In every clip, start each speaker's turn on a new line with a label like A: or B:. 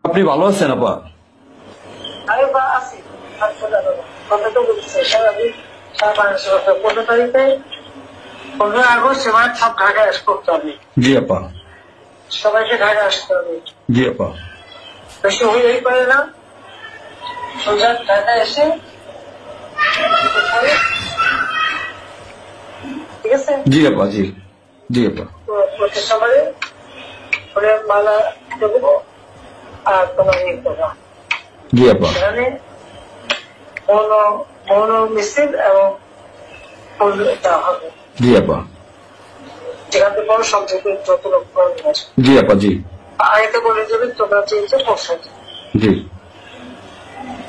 A: আপনি ভালো আছেন আপা?
B: আমি আছি। কথা তো বলছে সারাদিন 15 তারিখে 15 আগস্ট এবার সব ঢাকায় করতে হবে।
A: জি আপা।
B: সবাইকে ঢাকায় আসতে হবে।
A: জি আপা।
B: বেশি হইলেই পারে না, সোজা ঢাকায় এসে ঠিক আছে।
A: জি আপা। জি জি আপা।
B: প্রতি সবারে মালা দেবো আর তোমার ইয়ে করবো।
A: জি আপা।
B: সেখানে মৌন মিছিল এবং দেওয়া হবে।
A: জি আপা।
B: যেখান থেকে বড় সব থেকে যত লোক
A: জি আপা। জি
B: আগে বলে দেবে তোমরা চেয়েছে পৌঁছাতে।
A: জি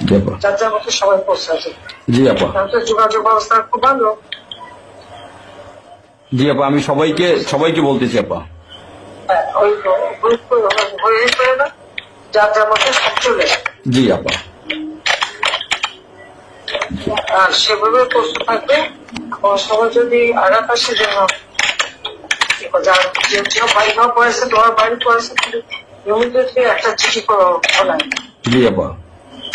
A: জি আপা।
B: যার যার মতো সবাই পৌঁছাতে।
A: জি আপা।
B: তাহলে যোগাযোগ ব্যবস্থা খুব ভালো।
A: জি আপা, আমি সবাইকে বলতেছি আপা।
B: হ্যাঁ, ওই গ্রুপ হয়ে পড়ে না, যার যার মতো সব চলে।
A: জি আপা।
B: আর সেভাবে প্রস্তুত থাকবে। সবাই যদি আঘাত আসে যেন বাড়ি খাওয়া পড়েছে, তোমার বাড়ি পড়েছে, ইমিডিয়েটলি একটা চিঠি ফোনায়।
A: জি আপা।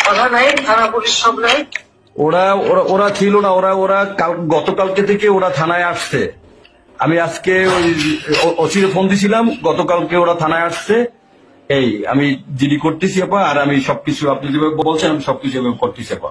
B: থানা নাই, থানা পুলিশ সব নাই।
A: ওরা ছিল না, ওরা গতকালকে থেকে ওরা থানায় আসছে। আমি আজকে ওই ওসিরে ফোন দিছিলাম, গতকালকে ওরা থানায় আসছে। এই আমি জিডি করতেছি আপা, আর আমি সবকিছু আপনি যেভাবে বলছেন আমি সবকিছু করতেছি আপা।